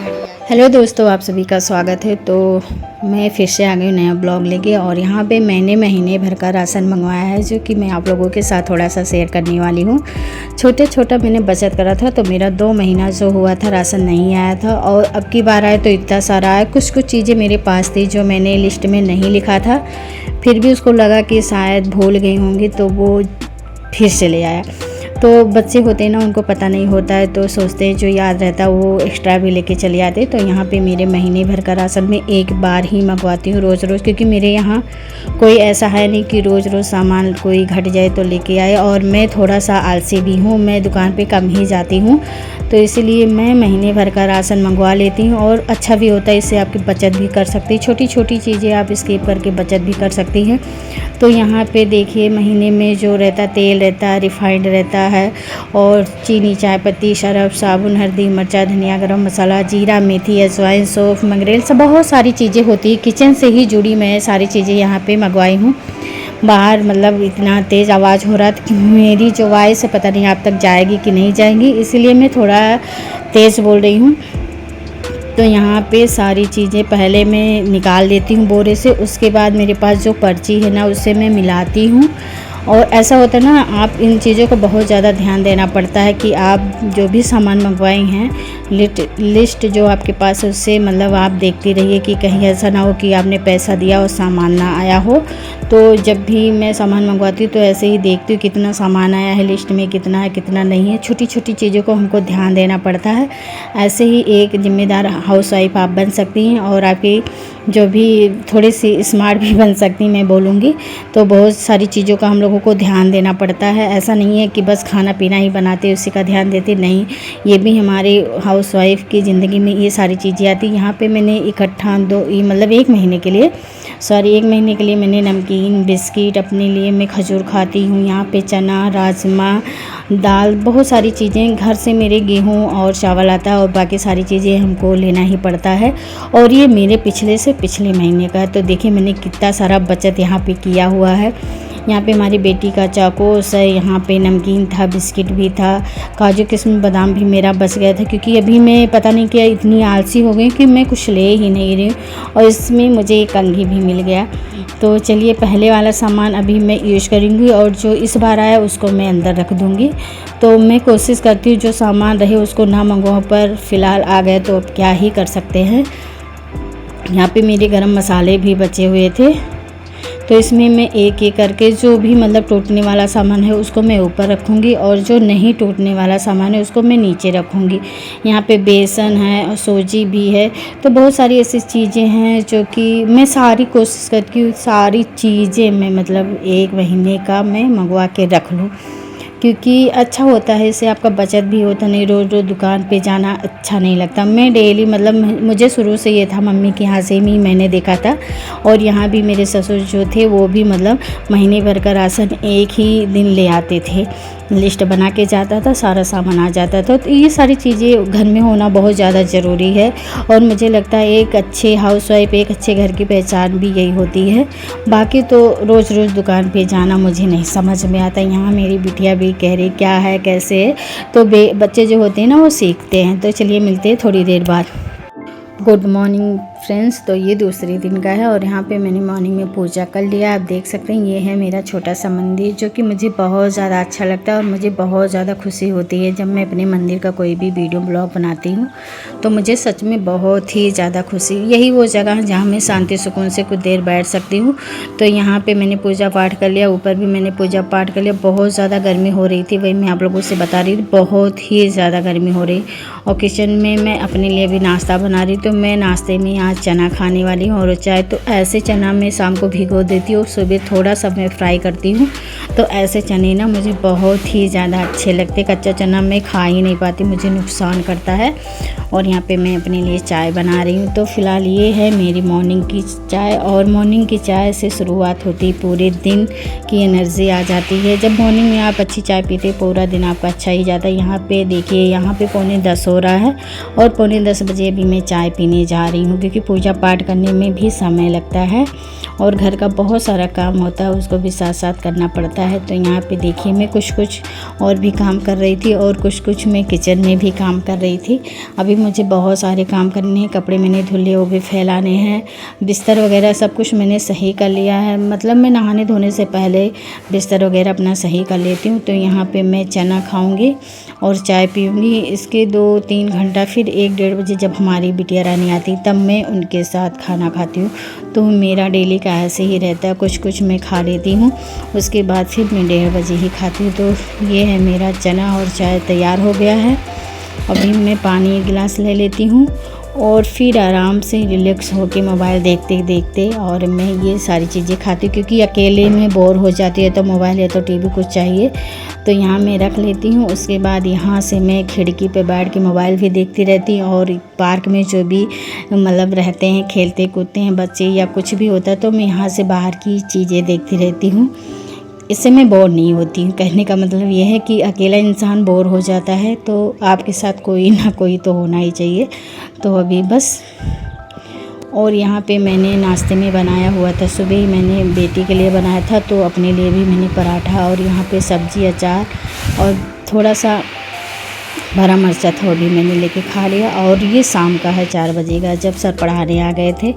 Hello दोस्तों, आप सभी का स्वागत है। तो मैं फिर से आ गई नया ब्लॉग लेके और यहाँ पे मैंने महीने भर का राशन मंगवाया है, जो कि मैं आप लोगों के साथ थोड़ा सा शेयर करने वाली हूँ। छोटा मैंने बचत करा था, तो मेरा 2 महीना जो हुआ था राशन नहीं आया था और अब की बार आया तो इतना सारा आया। कुछ चीज़ें मेरे पास थी जो मैंने लिस्ट में नहीं लिखा था, फिर भी उसको लगा कि शायद भूल गई होंगी, तो वो फिर से ले आया। तो बच्चे होते हैं ना, उनको पता नहीं होता है, तो सोचते हैं जो याद रहता है वो एक्स्ट्रा भी लेके चले आते। तो यहाँ पे मेरे महीने भर का राशन मैं एक बार ही मंगवाती हूँ रोज़, क्योंकि मेरे यहाँ कोई ऐसा है नहीं कि रोज़ सामान कोई घट जाए तो लेके आए। और मैं थोड़ा सा आलसी भी हूँ, मैं दुकान पे कम ही जाती हूँ, तो इसीलिए मैं महीने भर का राशन मंगवा लेती हूँ। और अच्छा भी होता है, इससे आपकी बचत भी कर सकती है, छोटी चीज़ें आप स्किप करके बचत भी कर सकती हैं। तो यहाँ पे देखिए, महीने में जो रहता तेल रहता है, रिफाइंड रहता है, और चीनी, चाय पत्ती, सरफ, साबुन, हल्दी, मिर्चा, धनिया, गरम मसाला, जीरा, मेथी, अजवाइन, सौंफ, मंगरेल, सब बहुत सारी चीज़ें होती है किचन से ही जुड़ी। मैं सारी चीज़ें यहाँ पे मंगवाई हूँ। बाहर मतलब इतना तेज़ आवाज़ हो रहा था कि मेरी जो वॉइस है पता नहीं आप तक जाएगी कि नहीं जाएगी, इसीलिए मैं थोड़ा तेज़ बोल रही हूँ। तो यहाँ पे सारी चीज़ें पहले मैं निकाल लेती हूँ बोरे से, उसके बाद मेरे पास जो पर्ची है ना उससे मैं मिलाती हूँ। और ऐसा होता है ना, आप इन चीज़ों को बहुत ज़्यादा ध्यान देना पड़ता है कि आप जो भी सामान मंगवाए हैं, लिस्ट जो आपके पास है उससे मतलब आप देखती रहिए कि कहीं ऐसा ना हो कि आपने पैसा दिया और सामान ना आया हो। तो जब भी मैं सामान मंगवाती हूँ तो ऐसे ही देखती हूँ कितना सामान आया है, लिस्ट में कितना है कितना नहीं है। छोटी चीज़ों को हमको ध्यान देना पड़ता है। ऐसे ही एक जिम्मेदार हाउसवाइफ आप बन सकती हैं और आपकी जो भी थोड़ी सी स्मार्ट भी बन सकती मैं बोलूँगी। तो बहुत सारी चीज़ों का हम लोगों को ध्यान देना पड़ता है। ऐसा नहीं है कि बस खाना पीना ही बनाते उसी का ध्यान देते, नहीं, ये भी हमारे हाउसवाइफ की ज़िंदगी में ये सारी चीज़ें आती। यहाँ पे मैंने इकट्ठा मतलब 1 महीने के लिए मैंने नमकीन, बिस्किट, अपने लिए मैं खजूर खाती हूँ। यहाँ पे चना, राजमा, दाल, बहुत सारी चीज़ें घर से मेरे गेहूँ और चावल आता है, और बाकी सारी चीज़ें हमको लेना ही पड़ता है। और ये मेरे पिछले महीने का है। तो देखिए मैंने कितना सारा बचत यहाँ पे किया हुआ है। यहाँ पे हमारी बेटी का चाकोस है, यहाँ पे नमकीन था, बिस्किट भी था, काजू किशमिश बादाम भी मेरा बच गया था, क्योंकि अभी मैं पता नहीं क्या इतनी आलसी हो गई कि मैं कुछ ले ही नहीं रही हूँ। और इसमें मुझे एक कंघी भी मिल गया। तो चलिए, पहले वाला सामान अभी मैं यूज़ करूँगी और जो इस बार आया उसको मैं अंदर रख दूँगी। तो मैं कोशिश करती हूँ जो सामान रहे उसको ना मंगवाऊँ, पर फ़िलहाल आ गए तो अब क्या ही कर सकते हैं। यहाँ पे मेरे गरम मसाले भी बचे हुए थे, तो इसमें मैं एक एक करके जो भी मतलब टूटने वाला सामान है उसको मैं ऊपर रखूँगी, और जो नहीं टूटने वाला सामान है उसको मैं नीचे रखूँगी। यहाँ पे बेसन है और सूजी भी है। तो बहुत सारी ऐसी चीज़ें हैं जो कि मैं सारी कोशिश करती हूँ, सारी चीज़ें मैं मतलब 1 महीने का मैं मंगवा के रख लूँ, क्योंकि अच्छा होता है, इससे आपका बचत भी होता नहीं। रोज़ दुकान पे जाना अच्छा नहीं लगता। मैं डेली मतलब मुझे शुरू से ये था, मम्मी के यहाँ से ही मैंने देखा था, और यहाँ भी मेरे ससुर जो थे वो भी मतलब महीने भर का राशन एक ही दिन ले आते थे, लिस्ट बना के जाता था, सारा सामान आ जाता था। तो ये सारी चीज़ें घर में होना बहुत ज़्यादा ज़रूरी है। और मुझे लगता है एक अच्छे हाउसवाइफ, एक अच्छे घर की पहचान भी यही होती है। बाकी तो रोज़ दुकान पे जाना मुझे नहीं समझ में आता। यहाँ मेरी बिटिया भी कह रही क्या है कैसे है, तो बच्चे जो होते हैं ना वो सीखते हैं। तो चलिए मिलते हैं थोड़ी देर बाद। Good morning friends. तो ये दूसरे दिन का है और यहाँ पे मैंने मॉर्निंग में पूजा कर लिया। आप देख सकते हैं ये है मेरा छोटा सा मंदिर, जो कि मुझे बहुत ज़्यादा अच्छा लगता है और मुझे बहुत ज़्यादा खुशी होती है जब मैं अपने मंदिर का कोई भी वीडियो ब्लॉग बनाती हूँ। तो मुझे सच में बहुत ही ज़्यादा खुशी, यही वो जगह है जहाँ मैं शांति सुकून से कुछ देर बैठ सकती हूँ। तो यहाँ पर मैंने पूजा पाठ कर लिया, ऊपर भी मैंने पूजा पाठ कर लिया। बहुत ज़्यादा गर्मी हो रही थी, वही मैं आप लोगों से बता रही थी, बहुत ही ज़्यादा गर्मी हो रही। और किचन में मैं अपने लिए भी नाश्ता बना रही, तो मैं नाश्ते में यहाँ चना खाने वाली हूँ और चाय। तो ऐसे चना मैं शाम को भिगो देती हूँ, सुबह थोड़ा सा मैं फ्राई करती हूँ। तो ऐसे चने ना मुझे बहुत ही ज़्यादा अच्छे लगते। कच्चा चना मैं खा ही नहीं पाती, मुझे नुकसान करता है। और यहाँ पे मैं अपने लिए चाय बना रही हूँ। तो फ़िलहाल ये है मेरी मॉर्निंग की चाय, और मॉर्निंग की चाय से शुरुआत होती, पूरे दिन की एनर्जी आ जाती है। जब मॉर्निंग में आप अच्छी चाय पीते पूरा दिन आपका अच्छा ही जाता है। यहाँ पे देखिए, यहाँ पे 9:45 हो रहा है और 9:45 बजे भी मैं चाय पीने जा रही हूँ, क्योंकि पूजा पाठ करने में भी समय लगता है। और घर का बहुत सारा काम होता है, उसको भी साथ साथ करना पड़ता है। तो यहाँ पे देखिए मैं कुछ और भी काम कर रही थी और कुछ मैं किचन में भी काम कर रही थी। अभी मुझे बहुत सारे काम करने हैं, कपड़े मैंने धुले वो भी फैलाने हैं, बिस्तर वगैरह सब कुछ मैंने सही कर लिया है। मतलब मैं नहाने धोने से पहले बिस्तर वगैरह अपना सही कर लेती हूँ। तो यहाँ पे मैं चना खाऊंगी और चाय पीऊँगी। इसके 2-3 घंटा फिर 1-1:30 बजे जब हमारी बिटिया रानी आती तब मैं उनके साथ खाना खाती हूँ। तो मेरा डेली का ऐसे ही रहता है, कुछ मैं खा लेती हूँ, उसके बाद फिर मैं 1:30 बजे ही खाती हूँ। तो ये है मेरा चना और चाय तैयार हो गया है। अभी मैं पानी 1 गिलास ले लेती हूँ और फिर आराम से रिलैक्स होके मोबाइल देखते देखते और मैं ये सारी चीज़ें खाती हूँ, क्योंकि अकेले में बोर हो जाती है तो मोबाइल या तो टीवी कुछ चाहिए। तो यहाँ मैं रख लेती हूँ। उसके बाद यहाँ से मैं खिड़की पे बैठ के मोबाइल भी देखती रहती हूँ और पार्क में जो भी मतलब रहते हैं, खेलते कूदते हैं बच्चे या कुछ भी होता है, तो मैं यहाँ से बाहर की चीज़ें देखती रहती हूँ। इससे मैं बोर नहीं होती हूँ। कहने का मतलब ये है कि अकेला इंसान बोर हो जाता है तो आपके साथ कोई ना कोई तो होना ही चाहिए। तो अभी बस। और यहाँ पे मैंने नाश्ते में बनाया हुआ था, सुबह ही मैंने बेटी के लिए बनाया था, तो अपने लिए भी मैंने पराठा और यहाँ पे सब्ज़ी, अचार और थोड़ा सा हरा मिर्चा था, वो भी मैंने लेके खा लिया। और ये शाम का है 4 बजे का, जब सर पढ़ाने आ गए थे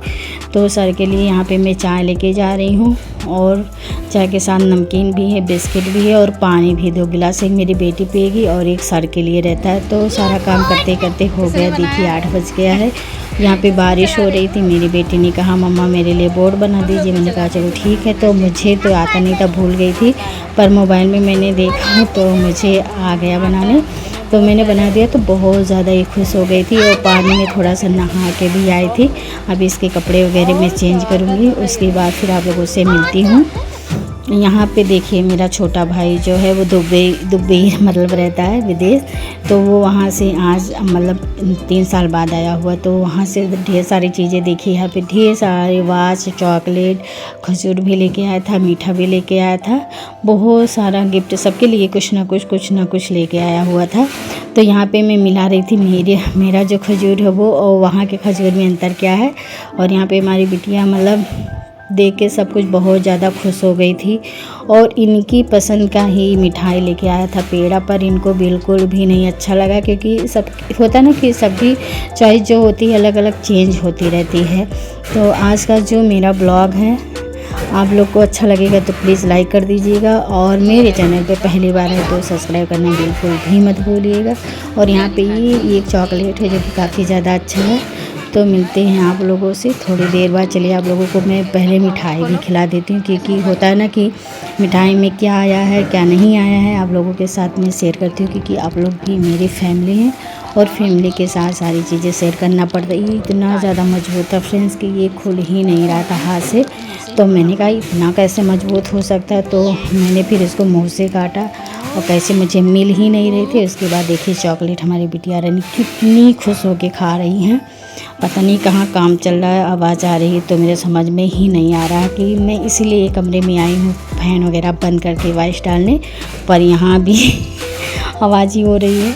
तो सर के लिए यहाँ पे मैं चाय लेके जा रही हूँ और चाय के साथ नमकीन भी है, बिस्किट भी है और पानी भी 2 गिलास, एक मेरी बेटी पिएगी और एक सर के लिए रहता है। तो सारा काम करते करते हो गया, देखिए 8 बज गया है। यहाँ पे बारिश हो रही थी, मेरी बेटी ने कहा मम्मा मेरे लिए बोर्ड बना दीजिए। मैंने कहा चलो ठीक है। तो मुझे तो आता नहीं था, भूल गई थी, पर मोबाइल में मैंने देखा तो मुझे आ गया बनाने, तो मैंने बना दिया। तो बहुत ज़्यादा ही खुश हो गई थी और पानी में थोड़ा सा नहा के भी आई थी। अभी इसके कपड़े वगैरह मैं चेंज करूँगी, उसके बाद फिर आप लोगों से मिलती हूँ। यहाँ पे देखिए मेरा छोटा भाई जो है वो दुबई मतलब रहता है विदेश, तो वो वहाँ से आज मतलब 3 साल बाद आया हुआ। तो वहाँ से ढेर सारी चीज़ें देखी। यहाँ पे ढेर सारे वाच, चॉकलेट, खजूर भी लेके आया था, मीठा भी लेके आया था, बहुत सारा गिफ्ट सबके लिए कुछ ना कुछ लेके आया हुआ था। तो यहाँ पे मैं मिला रही थी मेरा जो खजूर है वो और वहाँ के खजूर में अंतर क्या है। और यहाँ पे हमारी बिटिया मतलब देख के सब कुछ बहुत ज़्यादा खुश हो गई थी और इनकी पसंद का ही मिठाई लेके आया था पेड़ा, पर इनको बिल्कुल भी नहीं अच्छा लगा, क्योंकि सब होता ना कि सबकी चॉइस जो होती है अलग अलग चेंज होती रहती है। तो आज का जो मेरा ब्लॉग है आप लोग को अच्छा लगेगा तो प्लीज़ लाइक कर दीजिएगा और मेरे चैनल पे पहली बार है तो सब्सक्राइब करना बिल्कुल भी मत भूलिएगा। और यहाँ पे ये एक चॉकलेट है जो कि काफ़ी ज़्यादा अच्छा है। तो मिलते हैं आप लोगों से थोड़ी देर बाद। चलिए आप लोगों को मैं पहले मिठाई भी खिला देती हूँ, क्योंकि होता है ना कि मिठाई में क्या आया है क्या नहीं आया है आप लोगों के साथ में शेयर करती हूँ, क्योंकि आप लोग भी मेरी फैमिली हैं और फैमिली के साथ सारी चीज़ें शेयर करना पड़ता है। ये इतना ज़्यादा मजबूत था फ्रेंड्स कि ये खुल ही नहीं रहा था हाथ से। तो मैंने कहा इतना कैसे मजबूत हो सकता है, तो मैंने फिर इसको मुँह से काटा और कैसे मुझे मिल ही नहीं रहे थे। उसके बाद देखिए चॉकलेट हमारी बिटिया रानी कितनी खुश होकर खा रही हैं। पता नहीं कहाँ काम चल रहा है, आवाज़ आ रही है तो मेरे समझ में ही नहीं आ रहा कि मैं इसीलिए कमरे में आई हूँ फैन वगैरह बंद करके वॉइस डालने, पर यहाँ भी आवाज़ ही हो रही है।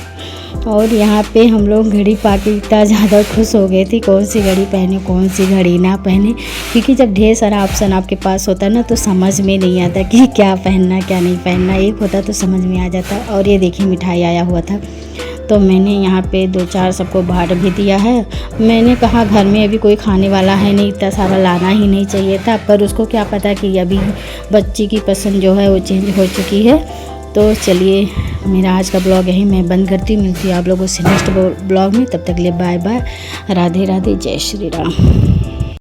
और यहाँ पे हम लोग घड़ी पाके इतना ज़्यादा खुश हो गए थे, कौन सी घड़ी पहने कौन सी घड़ी ना पहने, क्योंकि जब ढेर सारा ऑप्शन आपके पास होता है ना तो समझ में नहीं आता कि क्या पहनना क्या नहीं पहनना। एक होता तो समझ में आ जाता। और ये देखिए मिठाई आया हुआ था तो मैंने यहाँ पे 2-4 सबको बांट भी दिया है। मैंने कहा घर में अभी कोई खाने वाला है नहीं, इतना सारा लाना ही नहीं चाहिए था, पर उसको क्या पता कि अभी बच्ची की पसंद जो है वो चेंज हो चुकी है। तो चलिए मेरा आज का ब्लॉग यही मैं बंद करती हूँ। मिलती हूँ आप लोगों से नेक्स्ट ब्लॉग में, तब तक के लिए बाय बाय, राधे राधे, जय श्री राम।